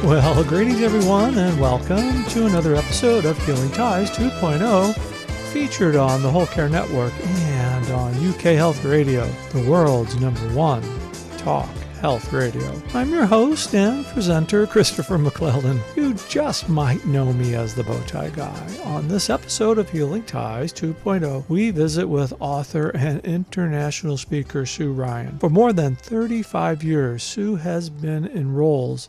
Well, greetings everyone, and welcome to another episode of Healing Ties 2.0, featured on the Whole Care Network and on UK Health Radio, the world's #1 talk health radio. I'm your host and presenter, Christopher McClellan. You just might know me as the Bowtie Guy. On this episode of Healing Ties 2.0, we visit with author and international speaker Sue Ryan. For more than 35 years, Sue has been in roles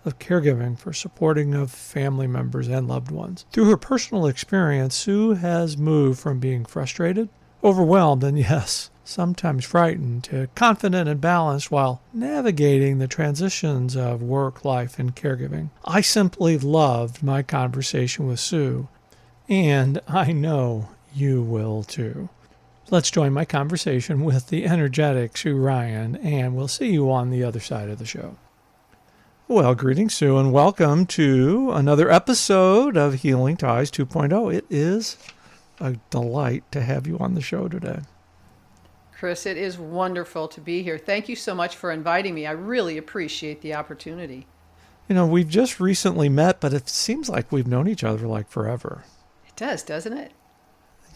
of caregiving for supporting of family members and loved ones. Through her personal experience, Sue has moved from being frustrated, overwhelmed, and yes, sometimes frightened, to confident and balanced while navigating the transitions of work, life, and caregiving. I simply loved my conversation with Sue, and I know you will too. Let's join my conversation with the energetic Sue Ryan, and we'll see you on the other side of the show. Well, greetings, Sue, and welcome to another episode of Healing Ties 2.0. It is a delight to have you on the show today. Chris, it is wonderful to be here. Thank you so much for inviting me. I really appreciate the opportunity. You know, we've just recently met, but it seems like we've known each other like forever. It does, doesn't it?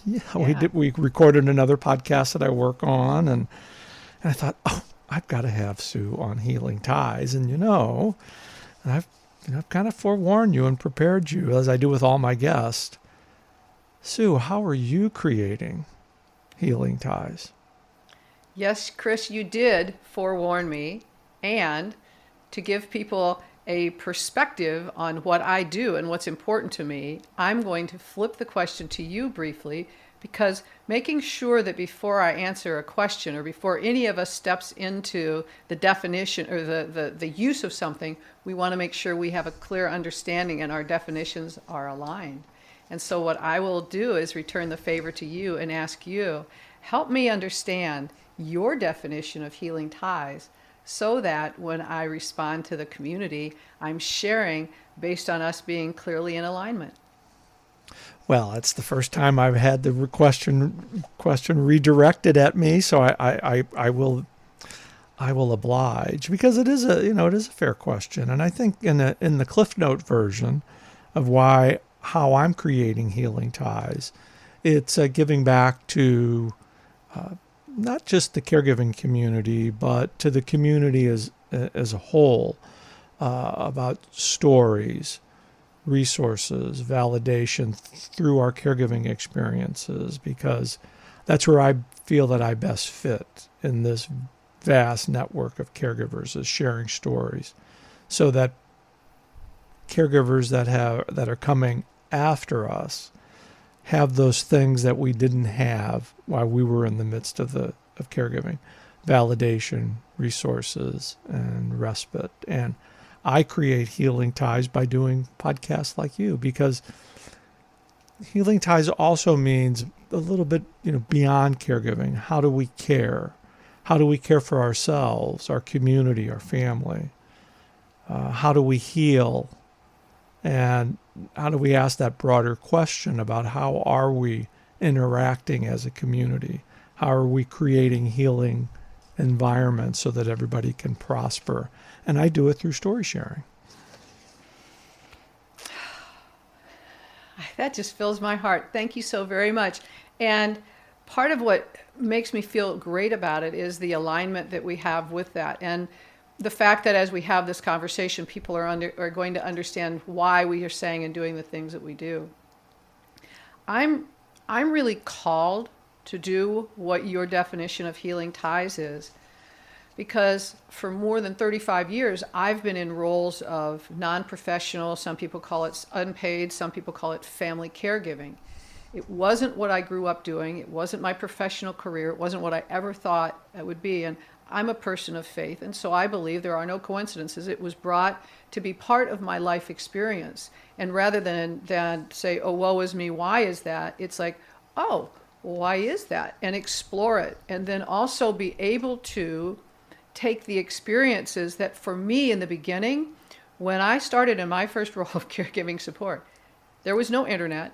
Yeah. We recorded another podcast that I work on, and I thought, I've got to have Sue on Healing Ties. And I've kind of forewarned you and prepared you, as I do with all my guests. Sue, how are you creating Healing Ties? Yes, Chris, you did forewarn me, and to give people a perspective on what I do and what's important to me, I'm going to flip the question to you briefly, because making sure that before I answer a question or before any of us steps into the definition or the use of something, we want to make sure we have a clear understanding and our definitions are aligned. And so what I will do is return the favor to you and ask you, help me understand your definition of healing ties so that when I respond to the community, I'm sharing based on us being clearly in alignment. Well, it's the first time I've had the question redirected at me, so I will oblige, because it is a fair question, and I think in the Cliff Note version of how I'm creating Healing Ties, it's giving back to not just the caregiving community, but to the community as a whole, about stories, resources, validation through our caregiving experiences, because that's where I feel that I best fit in this vast network of caregivers, is sharing stories, so that caregivers that are coming after us have those things that we didn't have while we were in the midst of caregiving: validation, resources, and respite. And I create Healing Ties by doing podcasts like you, because Healing Ties also means a little bit, beyond caregiving. How do we care? How do we care for ourselves, our community, our family? How do we heal? And how do we ask that broader question about how are we interacting as a community? How are we creating healing environments so that everybody can prosper? And I do it through story sharing. That just fills my heart. Thank you so very much. And part of what makes me feel great about it is the alignment that we have with that. And the fact that as we have this conversation, people are going to understand why we are saying and doing the things that we do. I'm really called to do what your definition of healing ties is, because for more than 35 years, I've been in roles of non-professional, some people call it unpaid, some people call it family caregiving. It wasn't what I grew up doing. It wasn't my professional career. It wasn't what I ever thought it would be. And I'm a person of faith, and so I believe there are no coincidences. It was brought to be part of my life experience. And rather than say, oh, woe is me, why is that? It's like, oh, why is that? And explore it. And then also be able to take the experiences that for me in the beginning, when I started in my first role of caregiving support, there was no internet.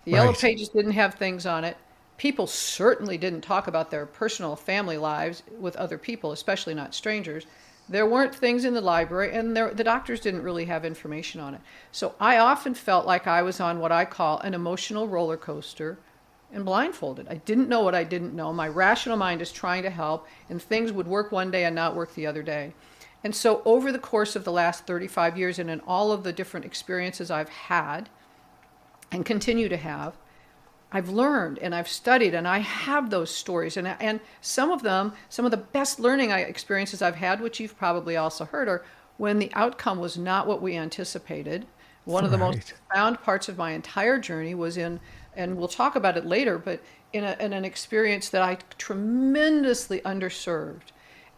The Yellow Pages didn't have things on it. People certainly didn't talk about their personal family lives with other people, especially not strangers. There weren't things in the library, and the doctors didn't really have information on it. So I often felt like I was on what I call an emotional roller coaster and blindfolded. I didn't know what I didn't know. My rational mind is trying to help, and things would work one day and not work the other day. And so over the course of the last 35 years and in all of the different experiences I've had and continue to have, I've learned and I've studied and I have those stories. And some of them, some of the best learning experiences I've had, which you've probably also heard, are when the outcome was not what we anticipated. One of the most profound parts of my entire journey was in, and we'll talk about it later, but in an experience that I tremendously underserved.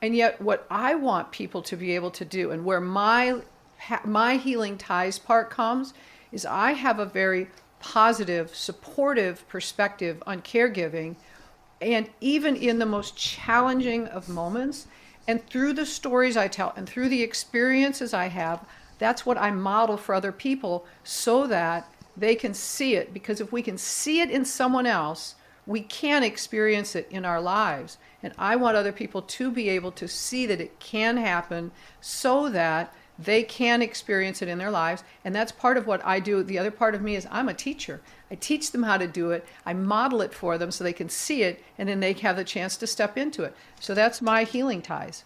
And yet what I want people to be able to do, and where my healing ties part comes, is I have a very positive, supportive perspective on caregiving, and even in the most challenging of moments, and through the stories I tell and through the experiences I have, that's what I model for other people so that they can see it. Because if we can see it in someone else, we can experience it in our lives. And I want other people to be able to see that it can happen so that they can experience it in their lives. And that's part of what I do. The other part of me is I'm a teacher. I teach them how to do it. I model it for them so they can see it, and then they have the chance to step into it. So that's my healing ties.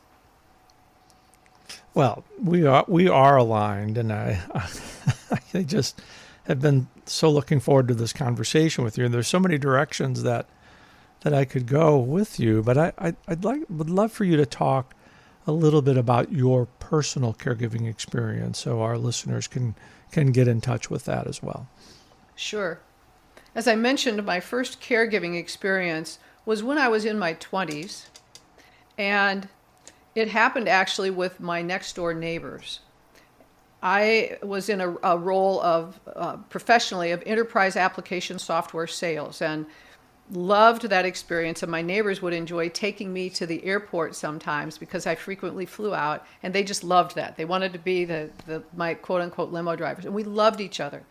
Well, we are aligned, and I just have been so looking forward to this conversation with you. And there's so many directions that I could go with you, but would love for you to talk a little bit about your personal caregiving experience so our listeners can get in touch with that as well. Sure. As I mentioned, my first caregiving experience was when I was in my 20s, and it happened actually with my next door neighbors. I was in a role of professionally of enterprise application software sales, and loved that experience. And my neighbors would enjoy taking me to the airport sometimes because I frequently flew out, and they just loved that. They wanted to be my quote unquote limo drivers, and we loved each other.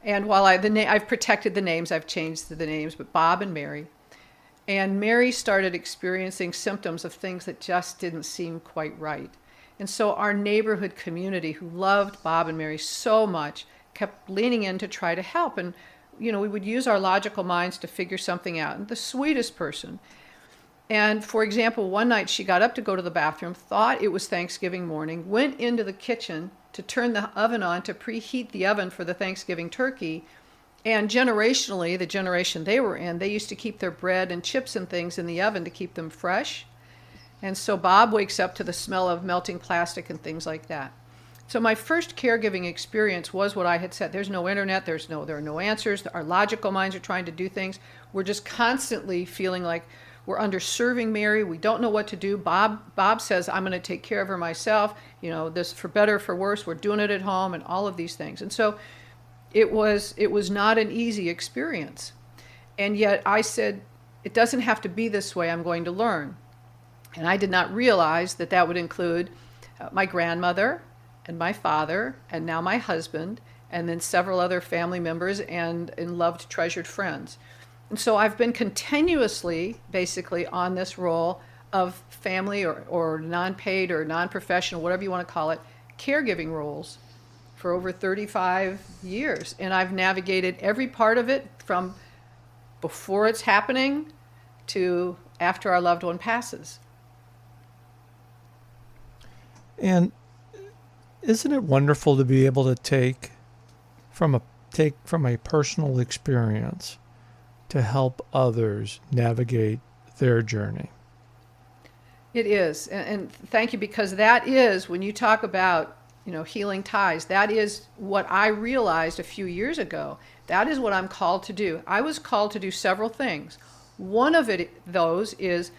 And while I've protected the names, I've changed the names, but Bob and Mary. And Mary started experiencing symptoms of things that just didn't seem quite right. And so our neighborhood community, who loved Bob and Mary so much, kept leaning in to try to help. And we would use our logical minds to figure something out. And the sweetest person. And for example, one night she got up to go to the bathroom, thought it was Thanksgiving morning, went into the kitchen to turn the oven on to preheat the oven for the Thanksgiving turkey. And generationally, the generation they were in, they used to keep their bread and chips and things in the oven to keep them fresh. And so Bob wakes up to the smell of melting plastic and things like that. So my first caregiving experience was what I had said. There's no internet, there are no answers. Our logical minds are trying to do things. We're just constantly feeling like we're underserving Mary. We don't know what to do. Bob says, I'm going to take care of her myself. This for better, for worse. We're doing it at home and all of these things. And so it was not an easy experience. And yet I said, it doesn't have to be this way. I'm going to learn. And I did not realize that would include my grandmother and my father, and now my husband, and then several other family members and loved, treasured friends. And so I've been continuously, basically, on this role of family or non-paid or non-professional, whatever you want to call it, caregiving roles for over 35 years. And I've navigated every part of it from before it's happening to after our loved one passes. And isn't it wonderful to be able to take from a personal experience to help others navigate their journey? It is, and thank you, because that is, when you talk about healing ties, that is what I realized a few years ago. That is what I'm called to do. I was called to do several things. One of those is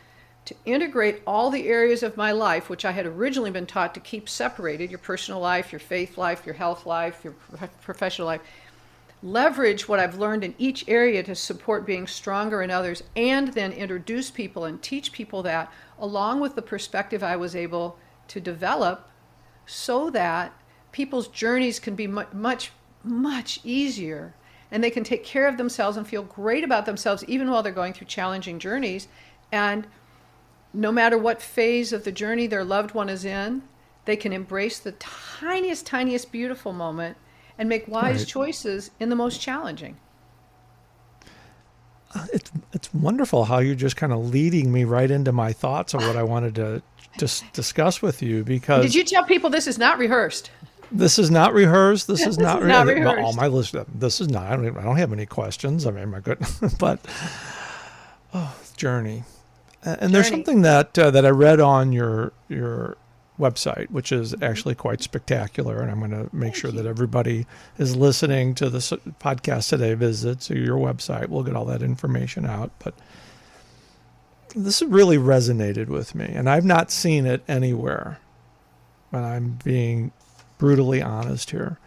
to integrate all the areas of my life, which I had originally been taught to keep separated: your personal life, your faith life, your health life, your professional life. Leverage what I've learned in each area to support being stronger in others, and then introduce people and teach people that, along with the perspective I was able to develop, so that people's journeys can be much, much easier, and they can take care of themselves and feel great about themselves even while they're going through challenging journeys. And no matter what phase of the journey their loved one is in, they can embrace the tiniest, tiniest beautiful moment and make wise Right. choices in the most challenging. It's wonderful how you're just kind of leading me right into my thoughts of what I wanted to just discuss with you, And did because you tell people this is not rehearsed? this is not rehearsed. This is This not is not all rehearsed. my list. This is not. I don't have any questions. I mean, my goodness, but journey. And there's Journey. something that I read on your website, which is actually quite spectacular. And I'm going to make Thank sure that you. everybody is listening to this podcast today visits your website. We'll get all that information out. But this really resonated with me, and I've not seen it anywhere. And I'm being brutally honest here.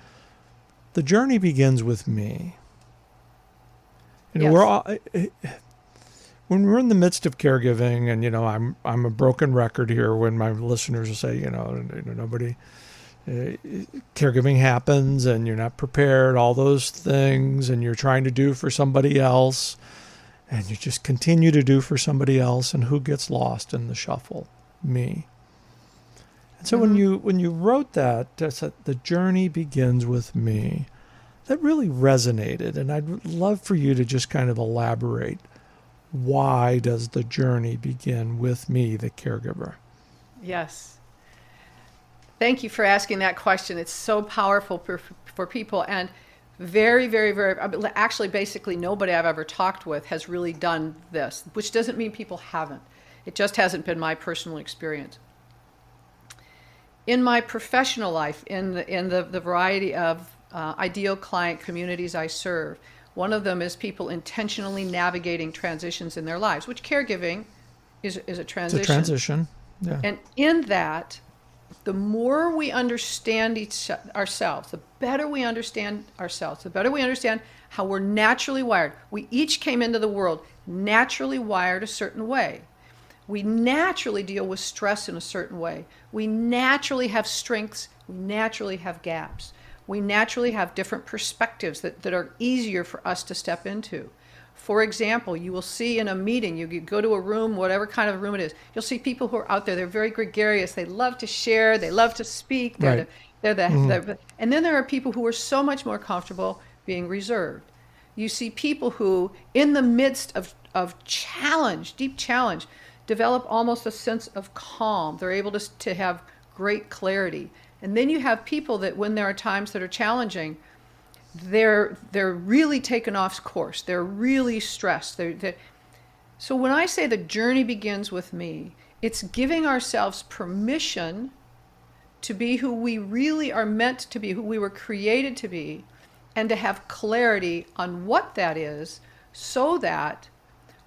The journey begins with me. You know, Yes. we're all when we're in the midst of caregiving, and I'm a broken record here when my listeners will say, nobody, caregiving happens, and you're not prepared, all those things, and you're trying to do for somebody else, and you just continue to do for somebody else, and who gets lost in the shuffle? Me. And so when you wrote that, said the journey begins with me, that really resonated, and I'd love for you to just kind of elaborate. Why does the journey begin with me, the caregiver? Yes. Thank you for asking that question. It's so powerful for people, and very, very, very, actually, basically nobody I've ever talked with has really done this, which doesn't mean people haven't. It just hasn't been my personal experience. In my professional life, in the variety of ideal client communities I serve, one of them is people intentionally navigating transitions in their lives, which caregiving is a It's a transition. transition. Yeah. And in that, the more we understand ourselves, the better we understand ourselves, the better we understand how we're naturally wired. We each came into the world naturally wired a certain way. We naturally deal with stress in a certain way. We naturally have strengths. We naturally have gaps. We naturally have different perspectives that are easier for us to step into. For example, you will see in a meeting, you go to a room, whatever kind of room it is, you'll see people who are out there, they're very gregarious, they love to share, they love to speak, Right. and then there are people who are so much more comfortable being reserved. You see people who, in the midst of challenge, deep challenge, develop almost a sense of calm. They're able to have great clarity. And then you have people that when there are times that are challenging, they're really taken off course. They're really stressed. So when I say the journey begins with me, it's giving ourselves permission to be who we really are meant to be, who we were created to be, and to have clarity on what that is, so that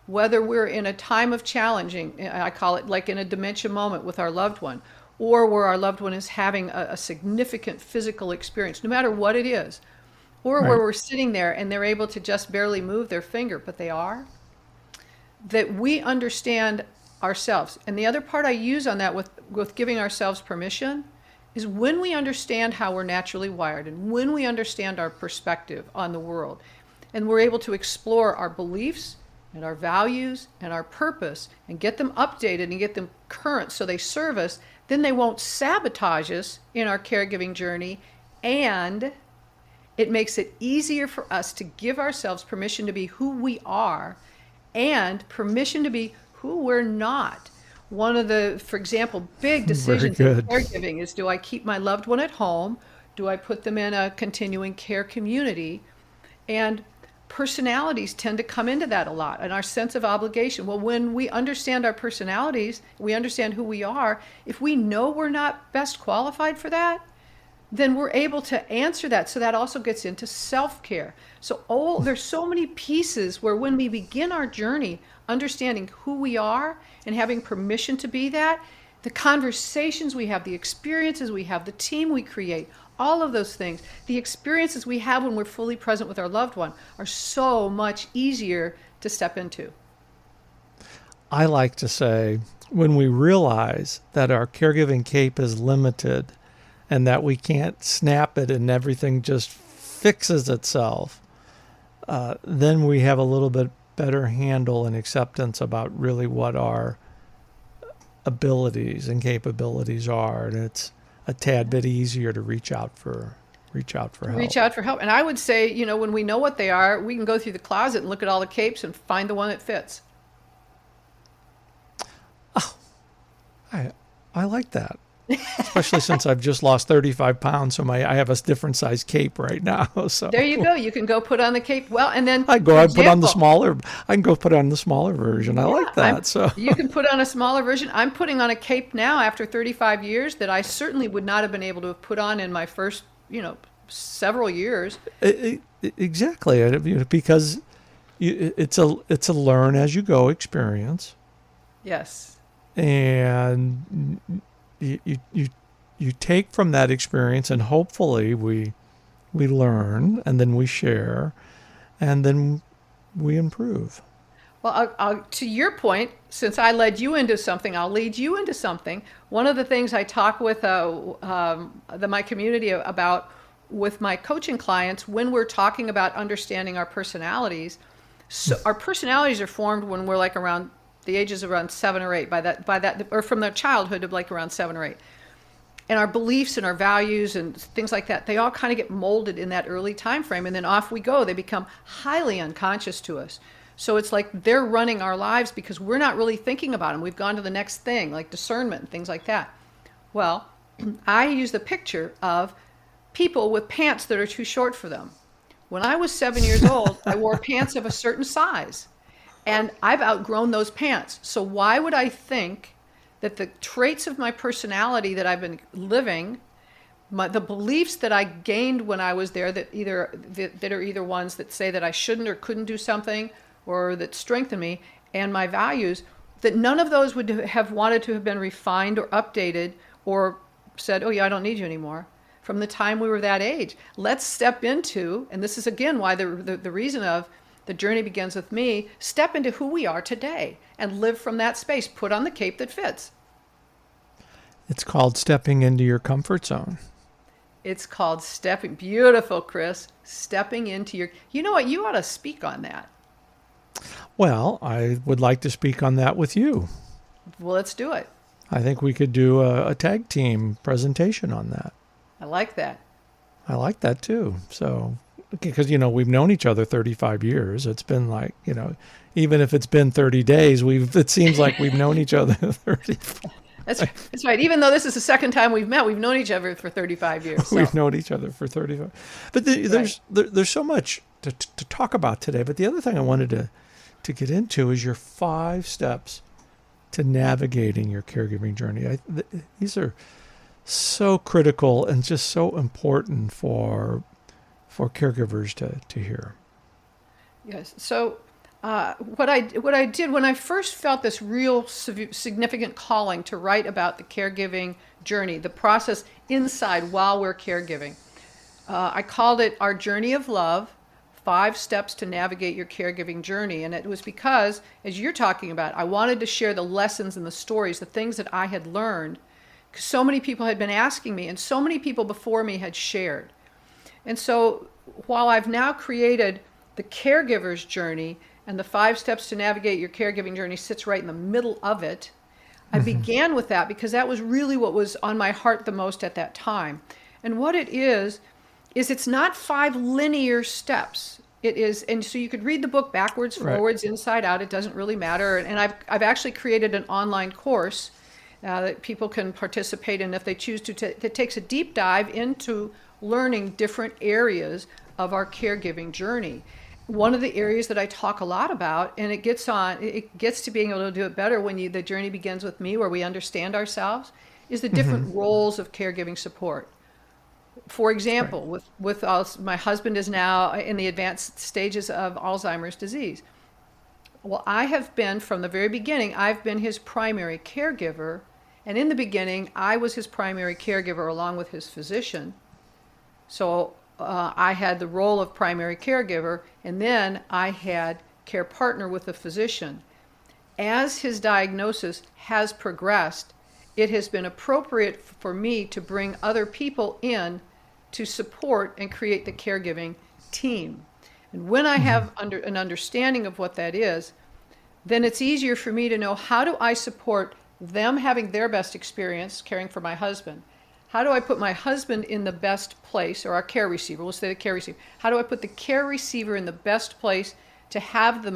whether we're in a time of challenging, I call it like in a dementia moment with our loved one, or where our loved one is having a significant physical experience, no matter what it is, or where Right. we're sitting there and they're able to just barely move their finger, but they are, that we understand ourselves. And the other part I use on that with giving ourselves permission is when we understand how we're naturally wired and when we understand our perspective on the world, and we're able to explore our beliefs and our values and our purpose and get them updated and get them current so they serve us, then they won't sabotage us in our caregiving journey, and it makes it easier for us to give ourselves permission to be who we are and permission to be who we're not. One of the, for example, big Very decisions in good. caregiving is, do I keep my loved one at home? Do I put them in a continuing care community? And personalities tend to come into that a lot, and our sense of obligation. Well, when we understand our personalities, we understand who we are, if we know we're not best qualified for that, then we're able to answer that. So that also gets into self-care. So there's so many pieces where when we begin our journey, understanding who we are and having permission to be that, the conversations we have, the experiences we have, the team we create, all of those things, the experiences we have when we're fully present with our loved one are so much easier to step into. I like to say when we realize that our caregiving cape is limited and that we can't snap it and everything just fixes itself, then we have a little bit better handle and acceptance about really what our abilities and capabilities are, and it's a tad bit easier to reach out for Reach help. out for help. And I would say, when we know what they are, we can go through the closet and look at all the capes and find the one that fits. I I like that. Especially since I've just lost 35 pounds, so I have a different size cape right now. So There you go. You can go put on the cape. Well, and then, I for put on the example, smaller. I can go put on the smaller version. I like yeah, that. So you can put on a smaller version. I'm putting on a cape now after 35 years that I certainly would not have been able to have put on in my first, several years. exactly, because it's a learn as you go experience, Yes. and you take from that experience, and hopefully we learn, and then we share, and then we improve. Well, to your point, since I led you into something, I'll lead you into something. One of the things I talk with my community about with my coaching clients when we're talking about understanding our personalities. So our personalities are formed when we're like around the ages of around 7 or 8. By that, or from their childhood of like around 7 or 8. And our beliefs and our values and things like that, they all kind of get molded in that early time frame, and then off we go. They become highly unconscious to us. So it's like they're running our lives because we're not really thinking about them. We've gone to the next thing, like discernment and things like that. Well, I use the picture of people with pants that are too short for them. When I was 7 years old, I wore pants of a certain size, and I've outgrown those pants. So why would I think that the traits of my personality that I've been living, the beliefs that I gained when I was there, that are either ones that say that I shouldn't or couldn't do something, or that strengthen me, and my values, that none of those would have wanted to have been refined or updated or said, oh yeah, I don't need you anymore, from the time we were that age. Let's step into, and this is again why the reason of the journey begins with me, step into who we are today and live from that space. Put on the cape that fits. It's called stepping into your comfort zone. It's called stepping. Beautiful, Chris. Stepping into your, you know what? You ought to speak on that. Well, I would like to speak on that with you. Well, let's do it. I think we could do a tag team presentation on that. I like that. I like that too. So, because, we've known each other 35 years. It's been like, even if it's been 30 days, it seems like we've known each other 35. That's right. Even though this is the second time we've met, we've known each other for 35 years. So. We've known each other for 35. But there's so much to talk about today. But the other thing I wanted to get into is your 5 steps to navigating your caregiving journey. These are so critical and just so important for caregivers to hear. Yes. So what I did when I first felt this real significant calling to write about the caregiving journey, the process inside while we're caregiving, I called it Our Journey of Love, 5 Steps to Navigate Your Caregiving Journey. And it was because, as you're talking about, I wanted to share the lessons and the stories, the things that I had learned, because so many people had been asking me and so many people before me had shared. And so while I've now created the caregiver's journey, and the 5 steps to navigate your caregiving journey sits right in the middle of it, I began with that because that was really what was on my heart the most at that time. And what it is it's not 5 linear steps. It is, and so you could read the book backwards, forwards, inside out. It doesn't really matter. And I've actually created an online course that people can participate in if they choose to. That takes a deep dive into learning different areas of our caregiving journey. One of the areas that I talk a lot about, and it gets to being able to do it better when the journey begins with me, where we understand ourselves, is the different roles of caregiving support. For example, my husband is now in the advanced stages of Alzheimer's disease. Well, I have been, from the very beginning, I've been his primary caregiver. And in the beginning, I was his primary caregiver along with his physician. So I had the role of primary caregiver, and then I had care partner with the physician. As his diagnosis has progressed, it has been appropriate for me to bring other people in to support and create the caregiving team. And when I have an understanding of what that is, then it's easier for me to know, how do I support them having their best experience caring for my husband. How do I put my husband in the best place, or our care receiver? We'll say the care receiver. How do I put the care receiver in the best place to have the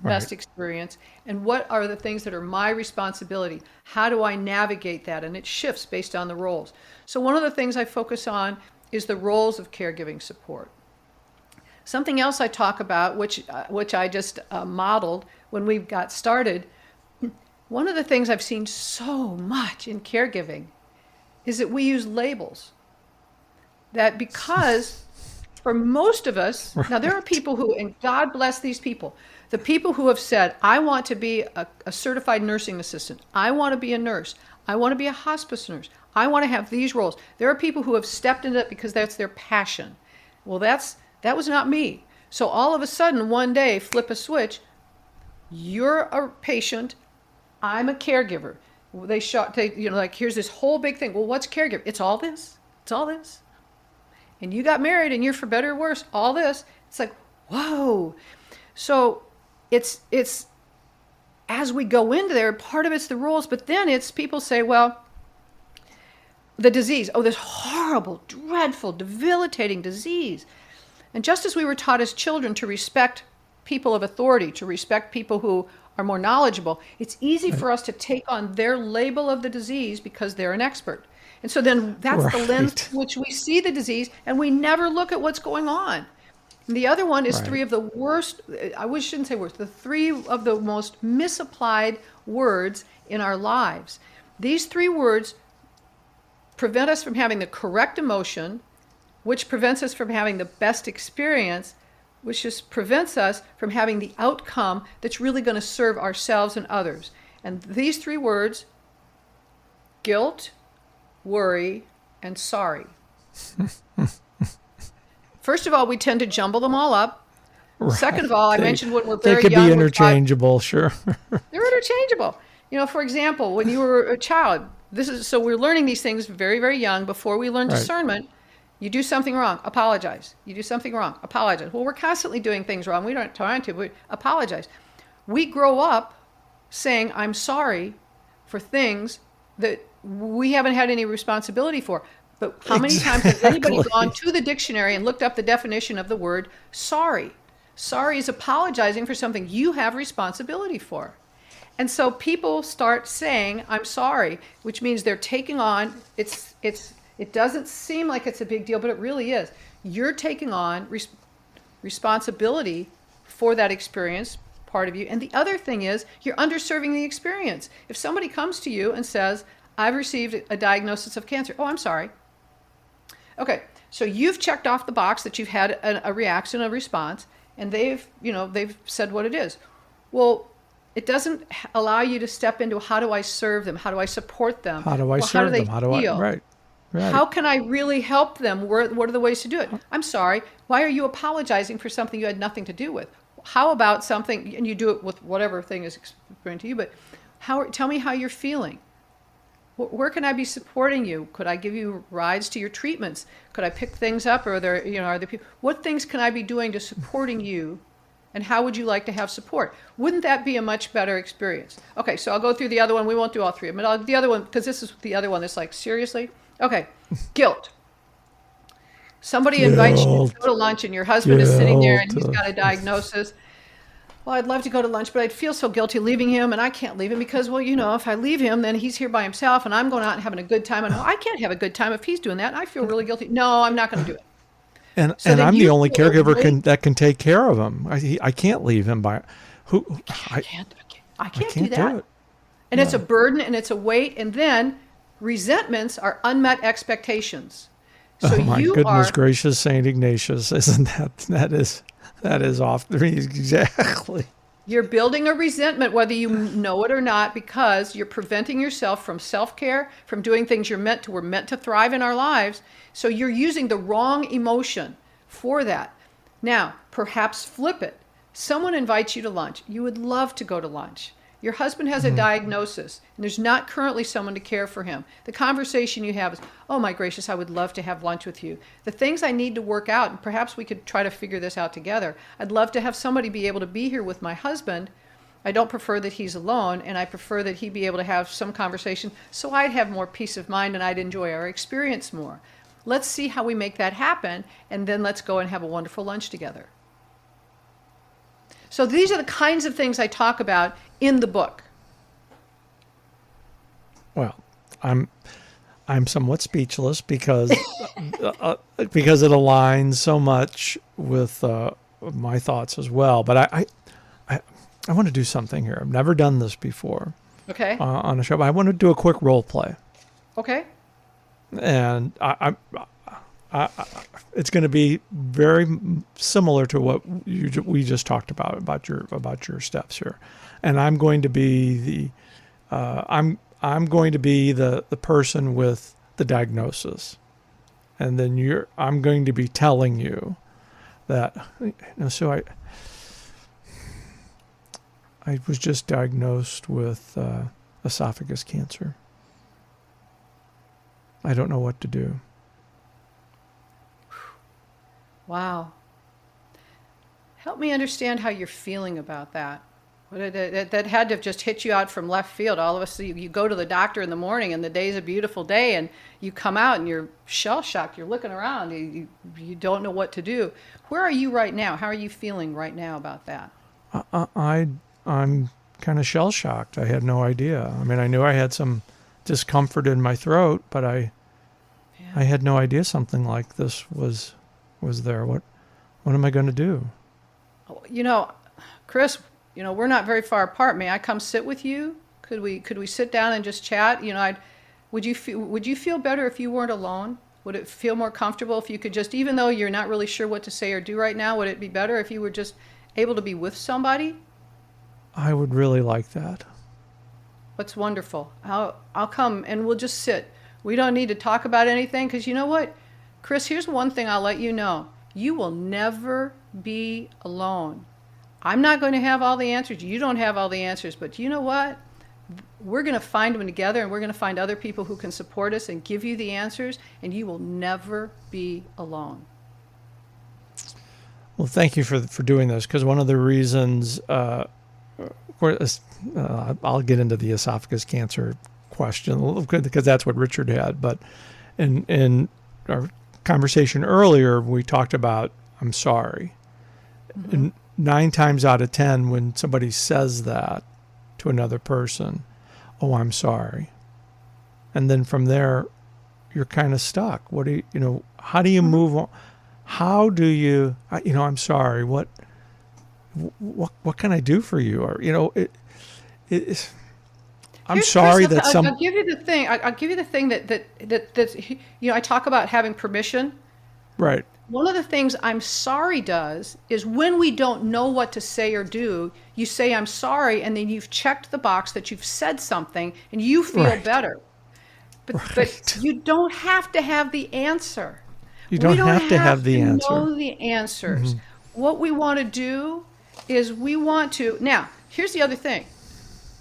best Right. experience? And what are the things that are my responsibility? How do I navigate that? And it shifts based on the roles. So one of the things I focus on is the roles of caregiving support. Something else I talk about, which I just modeled when we got started, one of the things I've seen so much in caregiving is that we use labels. That because for most of us, now there are people who, and God bless these people, the people who have said, I want to be a certified nursing assistant. I want to be a nurse. I want to be a hospice nurse. I want to have these roles. There are people who have stepped into it because that's their passion. Well, that was not me. So all of a sudden, one day, flip a switch, you're a patient, I'm a caregiver. Like, here's this whole big thing. Well, what's caregiver? It's all this. It's all this. And you got married and you're, for better or worse, all this. It's like, whoa. So it's as we go into there, part of it's the rules, but then it's people say, well, the disease, oh, this horrible, dreadful, debilitating disease. And just as we were taught as children to respect people of authority, to respect people who are more knowledgeable, it's easy for us to take on their label of the disease because they're an expert. And so then that's the lens through which we see the disease, and we never look at what's going on. And the other one is three of the worst, shouldn't say worst, the three of the most misapplied words in our lives. These three words prevent us from having the correct emotion, which prevents us from having the best experience, which just prevents us from having the outcome that's really going to serve ourselves and others. And these three words, guilt, worry, and sorry. First of all, we tend to jumble them all up. Right. Second of all, I mentioned when we're very young. They could be interchangeable, sure. They're interchangeable. For example, when you were a child, so we're learning these things very, very young. Before we learn discernment, you do something wrong, apologize. You do something wrong, apologize. Well, we're constantly doing things wrong. We don't try to, but apologize. We grow up saying, I'm sorry for things that we haven't had any responsibility for. But how many times has anybody gone to the dictionary and looked up the definition of the word sorry? Sorry is apologizing for something you have responsibility for. And so people start saying, I'm sorry, which means they're taking on, it doesn't seem like it's a big deal, but it really is. You're taking on responsibility for that experience, part of you. And the other thing is, you're underserving the experience. If somebody comes to you and says, I've received a diagnosis of cancer. Oh, I'm sorry. Okay, so you've checked off the box that you've had a reaction, a response, and they've said what it is. Well, it doesn't allow you to step into how do I serve them? How do I support them? How do I serve them? How do I, right. How can I really help them? What are the ways to do it? I'm sorry. Why are you apologizing for something you had nothing to do with? How about something, and you do it with whatever thing is explained to you, but tell me how you're feeling. Where can I be supporting you? Could I give you rides to your treatments? Could I pick things up? Or are there people? What things can I be doing to supporting you? And how would you like to have support? Wouldn't that be a much better experience? Okay, so I'll go through the other one. We won't do all three of them. But the other one, because this is the other one that's like, seriously? Okay, guilt. Somebody invites you to go to lunch and your husband is sitting there and he's got a diagnosis. Well, I'd love to go to lunch, but I'd feel so guilty leaving him, and I can't leave him because, well, if I leave him, then he's here by himself, and I'm going out and having a good time, and I can't have a good time if he's doing that, and I feel really guilty. No, I'm not going to do it. And I'm the only caregiver that can take care of him. I can't leave him by who. I can't do that. Do it. And it's a burden, and it's a weight, and then resentments are unmet expectations. So oh my goodness gracious, Saint Ignatius! Isn't that is off the exactly. You're building a resentment, whether you know it or not, because you're preventing yourself from self-care, from doing things we're meant to thrive in our lives. So you're using the wrong emotion for that. Now, perhaps flip it. Someone invites you to lunch. You would love to go to lunch. Your husband has a diagnosis, and there's not currently someone to care for him. The conversation you have is, oh my gracious, I would love to have lunch with you. The things I need to work out, and perhaps we could try to figure this out together. I'd love to have somebody be able to be here with my husband I don't prefer that he's alone, and I prefer that he be able to have some conversation so I'd have more peace of mind and I'd enjoy our experience more. Let's see how we make that happen, and then let's go and have a wonderful lunch together. So these are the kinds of things I talk about in the book. Well, I'm somewhat speechless because because it aligns so much with my thoughts as well. But I want to do something here. I've never done this before. Okay. On a show. But I want to do a quick role play, Okay. and it's going to be very similar to what we just talked about your steps here, and I'm going to be I'm going to be the person with the diagnosis, and then I'm going to be telling you that, so I was just diagnosed with esophagus cancer. I don't know what to do. Wow. Help me understand how you're feeling about that. That had to have just hit you out from left field. All of a sudden, you go to the doctor in the morning, and the day's a beautiful day, and you come out, and you're shell-shocked. You're looking around. You don't know what to do. Where are you right now? How are you feeling right now about that? I'm kind of shell-shocked. I had no idea. I mean, I knew I had some discomfort in my throat, but I had no idea something like this was there. What am I going to do? Chris, we're not very far apart. May I come sit with you? Could we sit down and just chat? Would you feel better if you weren't alone? Would it feel more comfortable if you could just, even though you're not really sure what to say or do right now, would it be better if you were just able to be with somebody? I would really like that. That's wonderful. I'll come and we'll just sit. We don't need to talk about anything, because you know what? Chris, here's one thing I'll let you know. You will never be alone. I'm not going to have all the answers. You don't have all the answers. But you know what? We're going to find them together, and we're going to find other people who can support us and give you the answers, and you will never be alone. Well, thank you for doing this, because one of the reasons, I'll get into the esophagus cancer question because that's what Richard had. But in our conversation earlier, we talked about I'm sorry. Mm-hmm. And 9 times out of 10, when somebody says that to another person, oh, I'm sorry. And then from there, you're kind of stuck. What do how do you move on? How do you, I'm sorry, what can I do for you? Or, I'm sorry that I'll give you the thing. I'll give you the thing that I talk about having permission. Right. One of the things I'm sorry does is when we don't know what to say or do, you say I'm sorry, and then you've checked the box that you've said something and you feel better. But you don't have to have the answer. You don't have to have the answer. Know the answers. Mm-hmm. What we want to do is now, here's the other thing.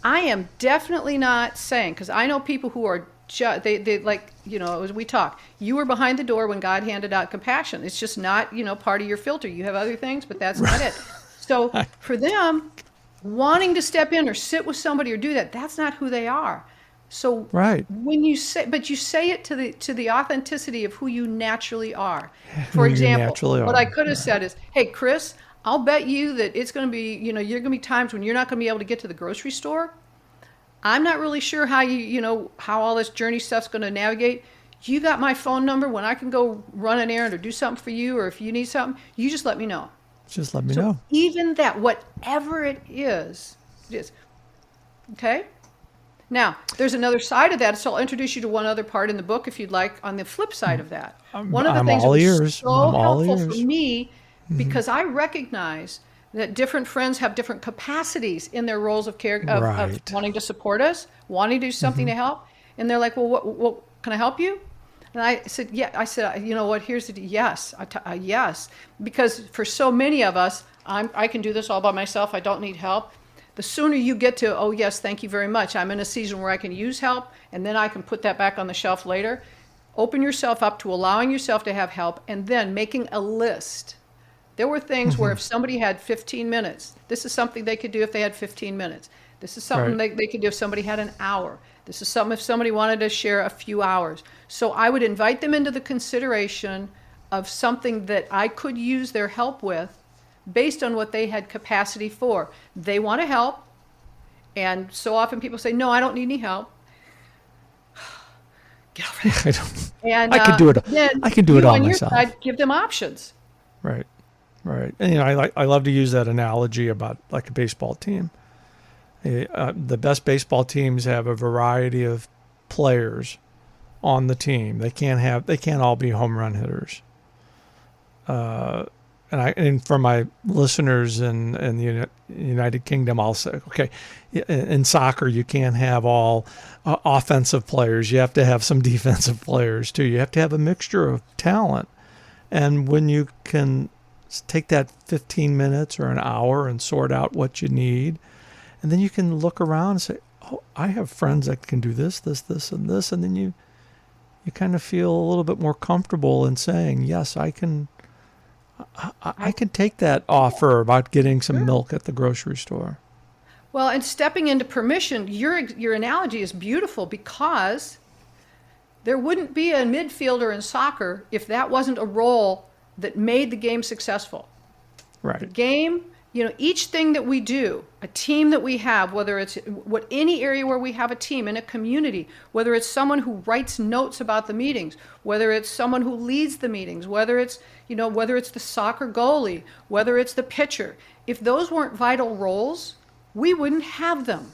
I am definitely not saying, because I know people who are they like, as we talk, you were behind the door when God handed out compassion. It's just not, part of your filter. You have other things, but that's not it. So for them, wanting to step in or sit with somebody or do that, that's not who they are. So when you say it to the authenticity of who you naturally are. For example, what I could have said is, hey, Chris, I'll bet you that it's going to be, you're going to be times when you're not going to be able to get to the grocery store. I'm not really sure how how all this journey stuff's going to navigate. You got my phone number. When I can go run an errand or do something for you, or if you need something, you just let me know. Just let me know. Even that, whatever it is. Okay? Now, there's another side of that, so I'll introduce you to one other part in the book if you'd like on the flip side of that. One of the things that was so helpful for me, because I recognize that different friends have different capacities in their roles of care, of wanting to support us, wanting to do something to help. And they're like, well, what can I help you? And I said, yeah. I said, you know what, here's the yes. Yes. Because for so many of us, I can do this all by myself. I don't need help. The sooner you get to, oh, yes, thank you very much. I'm in a season where I can use help, and then I can put that back on the shelf later. Open yourself up to allowing yourself to have help, and then making a list There were things where if somebody had 15 minutes, this is something they could do if they had 15 minutes. This is something Right. they could do if somebody had an hour. This is something if somebody wanted to share a few hours. So I would invite them into the consideration of something that I could use their help with based on what they had capacity for. They want to help, and so often people say, no, I don't need any help. Get over that. I don't. And I could do it. then I can do it you all on your myself. side, give them options. Right. Right. And I love to use that analogy about like a baseball team. The best baseball teams have a variety of players on the team. They can't all be home run hitters. And for my listeners in the United Kingdom, I'll say, okay, in soccer you can't have all offensive players. You have to have some defensive players too. You have to have a mixture of talent. And when you can take that 15 minutes or an hour and sort out what you need, and then you can look around and say, oh, I have friends that can do this, and this, and then you kind of feel a little bit more comfortable in saying, yes, I can take that offer about getting some milk at the grocery store. Well, and stepping into permission, your analogy is beautiful because there wouldn't be a midfielder in soccer if that wasn't a role that made the game successful. The Right. game, each thing that we do, a team that we have, whether it's any area where we have a team in a community, whether it's someone who writes notes about the meetings, whether it's someone who leads the meetings, whether it's the soccer goalie, whether it's the pitcher, if those weren't vital roles, we wouldn't have them.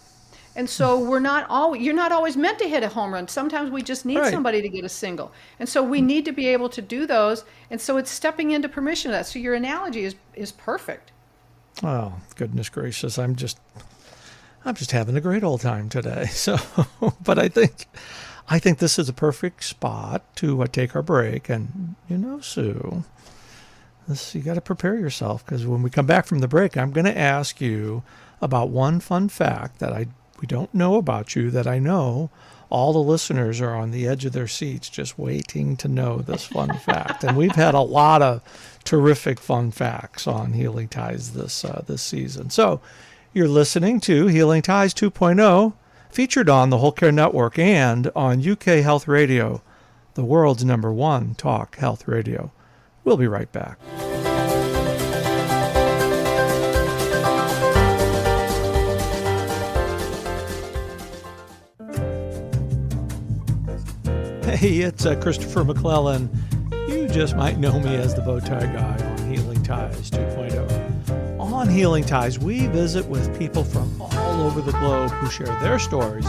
And so you're not always meant to hit a home run. Sometimes we just need Right. somebody to get a single. And so we need to be able to do those. And so it's stepping into permission of that. So your analogy is perfect. Oh, goodness gracious. I'm just having a great old time today. So, but I think this is a perfect spot to take our break. And, Sue, you got to prepare yourself, because when we come back from the break, I'm going to ask you about one fun fact that we don't know about you, that I know all the listeners are on the edge of their seats just waiting to know this fun fact. And we've had a lot of terrific fun facts on Healing Ties this season. So you're listening to Healing Ties 2.0, featured on the Whole Care Network and on UK Health Radio, the world's #1 talk health radio. We'll be right back. Hey, it's Christopher McClellan. You just might know me as the Bowtie Guy on Healing Ties 2.0. On Healing Ties, we visit with people from all over the globe who share their stories,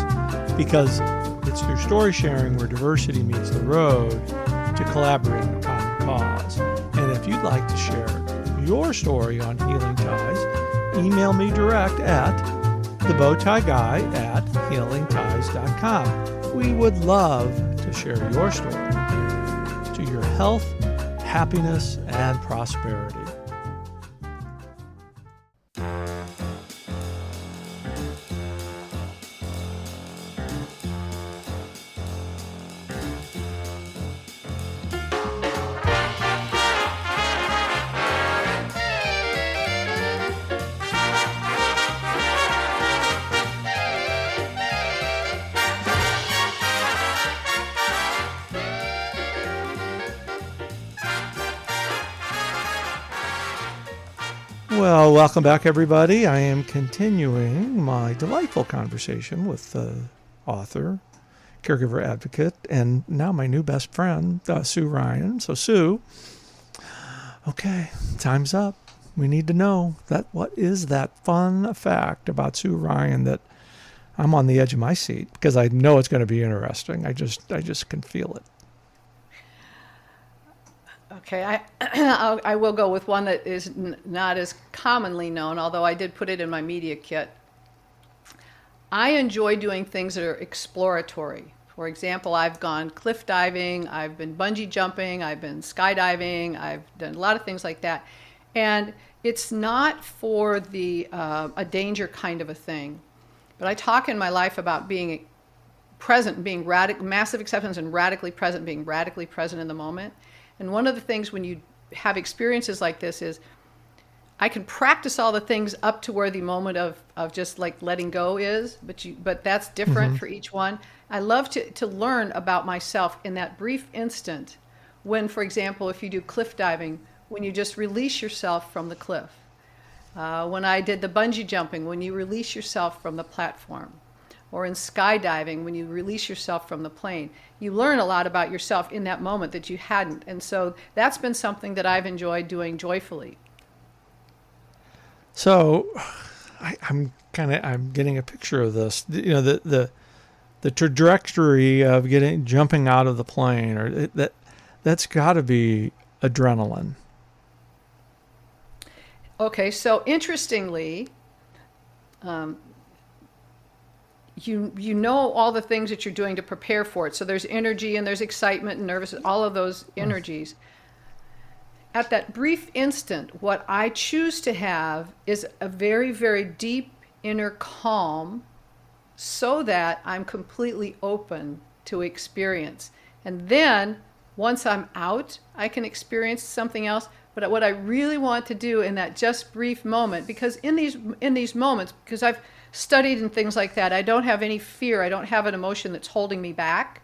because it's through story sharing where diversity meets the road to collaborate in a common cause. And if you'd like to share your story on Healing Ties, email me direct at thebowtieguy@healingties.com. We would love to share your story to your health, happiness, and prosperity. Well, welcome back, everybody. I am continuing my delightful conversation with author, caregiver advocate, and now my new best friend, Sue Ryan. So, Sue, okay, time's up. We need to know what is that fun fact about Sue Ryan that I'm on the edge of my seat, because I know it's going to be interesting. I just can feel it. Okay, I will go with one that is not as commonly known, although I did put it in my media kit. I enjoy doing things that are exploratory. For example, I've gone cliff diving, I've been bungee jumping, I've been skydiving, I've done a lot of things like that. And it's not for a danger kind of a thing. But I talk in my life about being present, being massive acceptance and radically present, being radically present in the moment. And one of the things when you have experiences like this is I can practice all the things up to where the moment of just like letting go is, but that's different for each one. I love to learn about myself in that brief instant when, for example, if you do cliff diving, when you just release yourself from the cliff. When I did the bungee jumping, when you release yourself from the platform. Or in skydiving, when you release yourself from the plane. You learn a lot about yourself in that moment that you hadn't. And so that's been something that I've enjoyed doing joyfully. So I'm getting a picture of this. You know, the trajectory of jumping out of the plane, or that's got to be adrenaline. Okay, so interestingly, you know all the things that you're doing to prepare for it. So there's energy and there's excitement and nervousness, all of those energies. At that brief instant, what I choose to have is a very, very deep inner calm so that I'm completely open to experience. And then once I'm out, I can experience something else. But what I really want to do in that just brief moment, because in these moments, because I've studied and things like that, I don't have any fear. I don't have an emotion that's holding me back.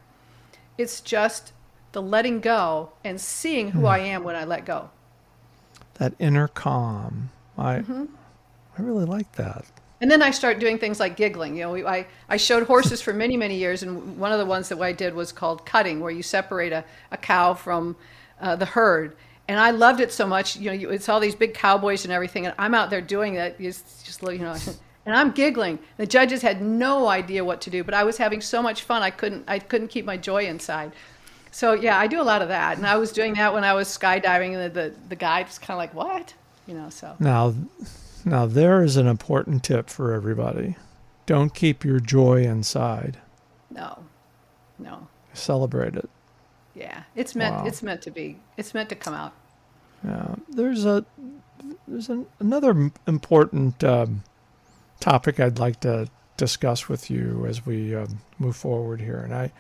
It's just the letting go and seeing who I am when I let go. That inner calm. I really like that. And then I start doing things like giggling. You know, I showed horses for many, many years, and one of the ones that I did was called cutting, where you separate a cow from the herd. And I loved it so much. You know, it's all these big cowboys and everything, and I'm out there doing that. It's just, you know, and I'm giggling. The judges had no idea what to do, but I was having so much fun. I couldn't keep my joy inside. So yeah, I do a lot of that, and I was doing that when I was skydiving, and the guide was kind of like, "What?" You know. So now there is an important tip for everybody: don't keep your joy inside. No. Celebrate it. Yeah, it's meant Wow. it's meant to come out. Yeah, there's another important topic I'd like to discuss with you as we move forward here, and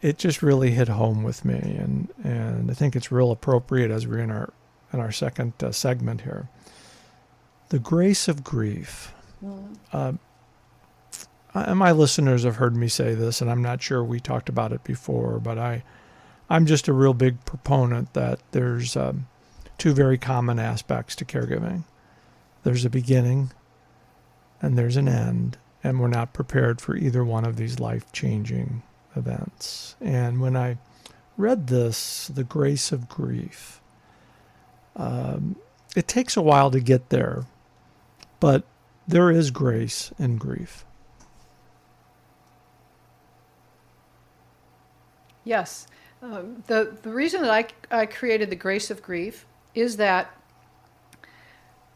it just really hit home with me, and I think it's real appropriate as we're in our second segment here. The grace of grief. And my listeners have heard me say this, and I'm not sure we talked about it before, but I'm just a real big proponent that there's two very common aspects to caregiving. There's a beginning and there's an end, and we're not prepared for either one of these life-changing events. And when I read this, The Grace of Grief, it takes a while to get there, but there is grace in grief. Yes. The reason that I created the grace of grief is that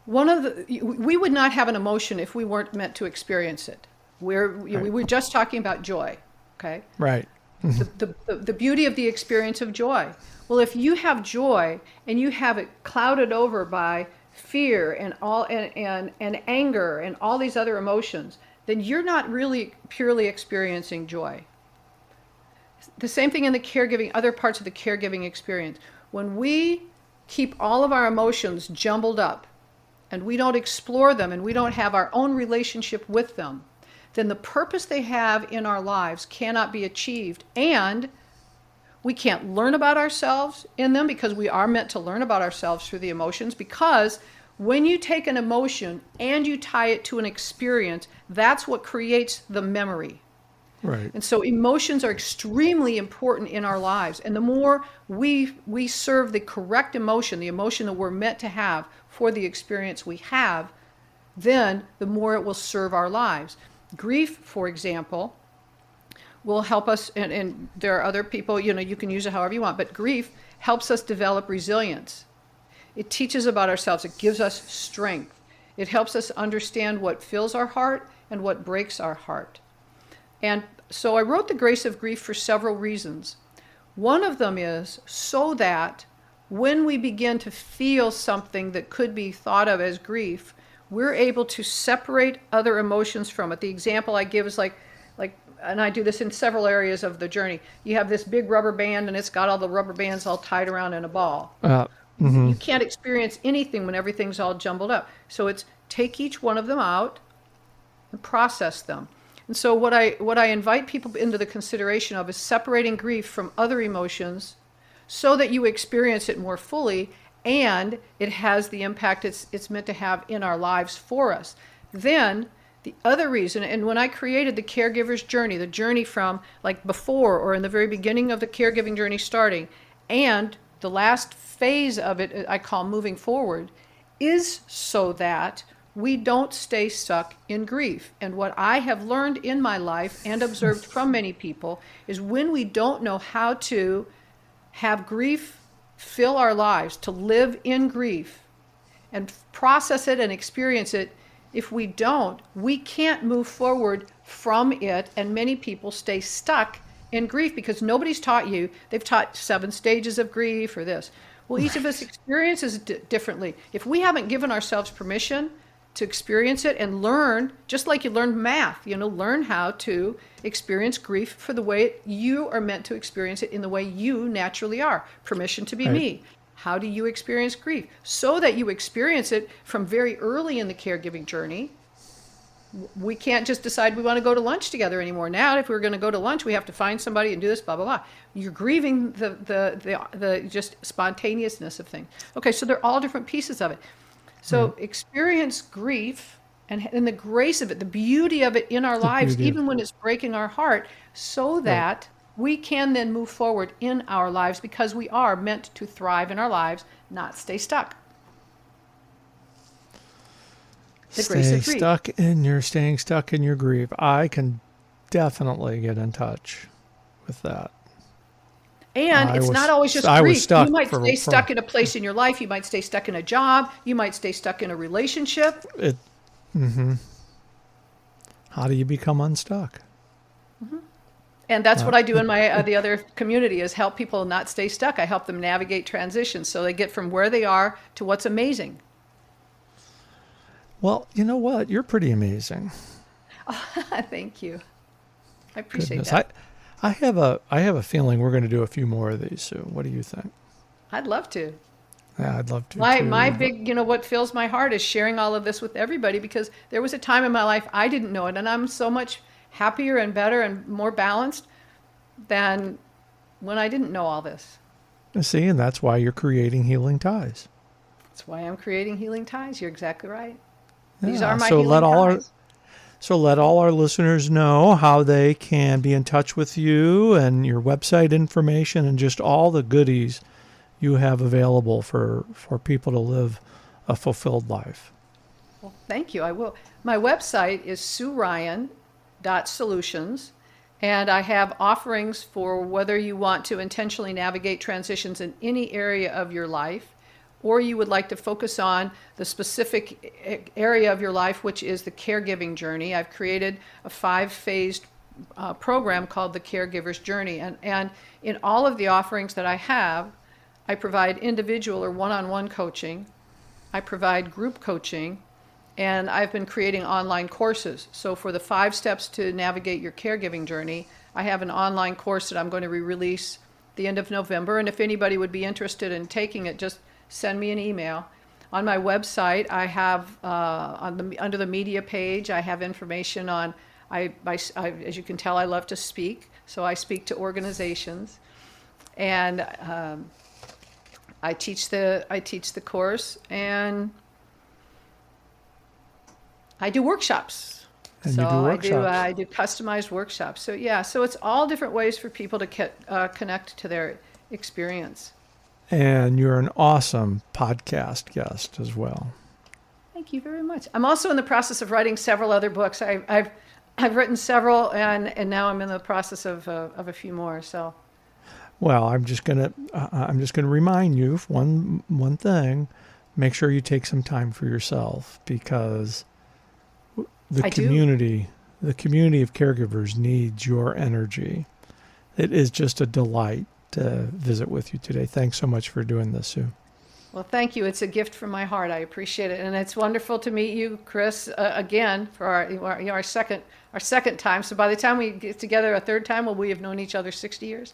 we would not have an emotion if we weren't meant to experience it. We were just talking about joy, okay? Right. The beauty of the experience of joy. Well, if you have joy and you have it clouded over by fear and anger and all these other emotions, then you're not really purely experiencing joy. The same thing in the caregiving, other parts of the caregiving experience. When we keep all of our emotions jumbled up and we don't explore them and we don't have our own relationship with them, then the purpose they have in our lives cannot be achieved. And we can't learn about ourselves in them, because we are meant to learn about ourselves through the emotions. Because when you take an emotion and you tie it to an experience, that's what creates the memory. Right. And so emotions are extremely important in our lives. And the more we serve the correct emotion, the emotion that we're meant to have for the experience we have, then the more it will serve our lives. Grief, for example, will help us, and there are other people, you can use it however you want, but grief helps us develop resilience. It teaches about ourselves. It gives us strength. It helps us understand what fills our heart and what breaks our heart. And so I wrote The Grace of Grief for several reasons. One of them is so that when we begin to feel something that could be thought of as grief, we're able to separate other emotions from it. The example I give is like, and I do this in several areas of the journey. You have this big rubber band, and it's got all the rubber bands all tied around in a ball. You can't experience anything when everything's all jumbled up. So it's take each one of them out and process them. And so what I invite people into the consideration of is separating grief from other emotions so that you experience it more fully and it has the impact it's meant to have in our lives for us. Then the other reason, and when I created the caregiver's journey, the journey from like before or in the very beginning of the caregiving journey starting, and the last phase of it I call moving forward, is so that we don't stay stuck in grief. And what I have learned in my life and observed from many people is when we don't know how to have grief fill our lives, to live in grief and process it and experience it, if we don't, we can't move forward from it. And many people stay stuck in grief because nobody's taught you. They've taught 7 stages of grief or this. Well, each of us experiences it differently. If we haven't given ourselves permission to experience it and learn, just like you learned math, learn how to experience grief for the way you are meant to experience it in the way you naturally are. Permission to be me. How do you experience grief? So that you experience it from very early in the caregiving journey. We can't just decide we want to go to lunch together anymore. Now, if we're going to go to lunch, we have to find somebody and do this, blah, blah, blah. You're grieving the just spontaneousness of things. Okay, so they're all different pieces of it. So experience grief and the grace of it, the beauty of it in our lives, even when it's breaking our heart, so that we can then move forward in our lives because we are meant to thrive in our lives, not stay stuck. Staying stuck in your grief. I can definitely get in touch with that. And it's not always just grief. You might stay stuck in a place in your life. You might stay stuck in a job. You might stay stuck in a relationship. How do you become unstuck? And that's what I do in my the other community is help people not stay stuck. I help them navigate transitions so they get from where they are to what's amazing. Well, you know what? You're pretty amazing. Thank you. I appreciate that. I have a feeling we're going to do a few more of these, Sue. What do you think? I'd love to. Yeah, I'd love to. My big, what fills my heart is sharing all of this with everybody because there was a time in my life I didn't know it, and I'm so much happier and better and more balanced than when I didn't know all this. See, and that's why you're creating Healing Ties. That's why I'm creating Healing Ties. You're exactly right. Yeah, These are my healing ties. So let all our listeners know how they can be in touch with you and your website information and just all the goodies you have available for people to live a fulfilled life. Well, thank you. I will. My website is sueryan.solutions, and I have offerings for whether you want to intentionally navigate transitions in any area of your life, or you would like to focus on the specific area of your life, which is the caregiving journey. I've created a 5-phased program called the Caregiver's Journey. And in all of the offerings that I have, I provide individual or one-on-one coaching. I provide group coaching. And I've been creating online courses. So for the 5 steps to navigate your caregiving journey, I have an online course that I'm going to re-release the end of November. And if anybody would be interested in taking it, just send me an email. On my website, I have under the media page, I have information on. As you can tell, I love to speak, so I speak to organizations, and I teach the course, and I do workshops. And you do workshops. I do customized workshops. So so it's all different ways for people to connect to their experience. And you're an awesome podcast guest as well. Thank you very much. I'm also in the process of writing several other books. I've written several, and now I'm in the process of a few more. So, well, I'm just gonna remind you of one thing. Make sure you take some time for yourself because the community of caregivers needs your energy. It is just a delight to visit with you today. Thanks so much for doing this, Sue. Well, thank you. It's a gift from my heart. I appreciate it, and it's wonderful to meet you, Chris, again for our second time. So by the time we get together a third time, will we have known each other 60 years?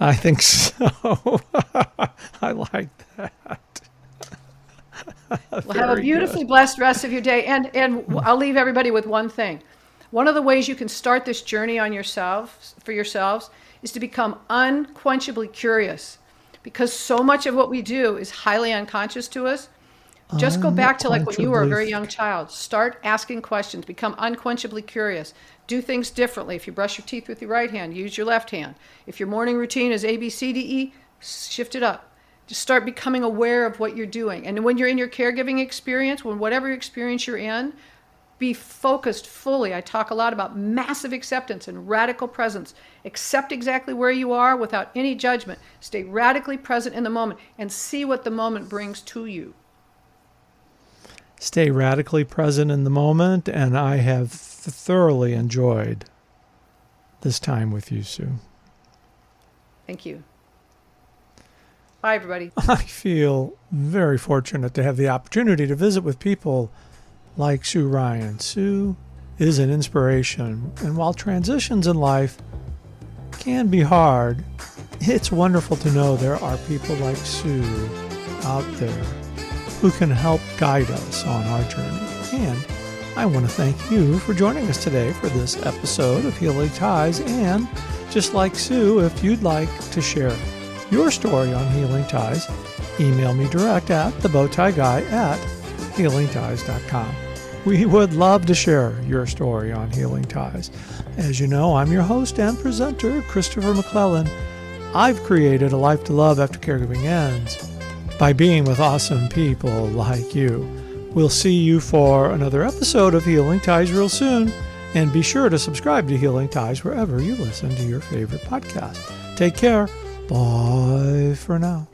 I think so. I like that. Well, have a beautifully blessed rest of your day. And I'll leave everybody with one thing. One of the ways you can start this journey on for yourselves is to become unquenchably curious, because so much of what we do is highly unconscious to us. Just go back to like when you were a very young child. Start asking questions. Become unquenchably curious. Do things differently. If you brush your teeth with your right hand, use your left hand. If your morning routine is A, B, C, D, E, shift it up. Just start becoming aware of what you're doing. And when you're in your caregiving experience, whatever experience you're in, be focused fully. I talk a lot about massive acceptance and radical presence. Accept exactly where you are without any judgment. Stay radically present in the moment and see what the moment brings to you. Stay radically present in the moment, and I have thoroughly enjoyed this time with you, Sue. Thank you. Bye, everybody. I feel very fortunate to have the opportunity to visit with people like Sue Ryan. Sue is an inspiration, and while transitions in life can be hard, it's wonderful to know there are people like Sue out there who can help guide us on our journey. And I want to thank you for joining us today for this episode of Healing Ties. And just like Sue, if you'd like to share your story on Healing Ties, email me direct at thebowtieguy@healingties.com. We would love to share your story on Healing Ties. As you know, I'm your host and presenter, Christopher McClellan. I've created a life to love after caregiving ends by being with awesome people like you. We'll see you for another episode of Healing Ties real soon. And be sure to subscribe to Healing Ties wherever you listen to your favorite podcast. Take care. Bye for now.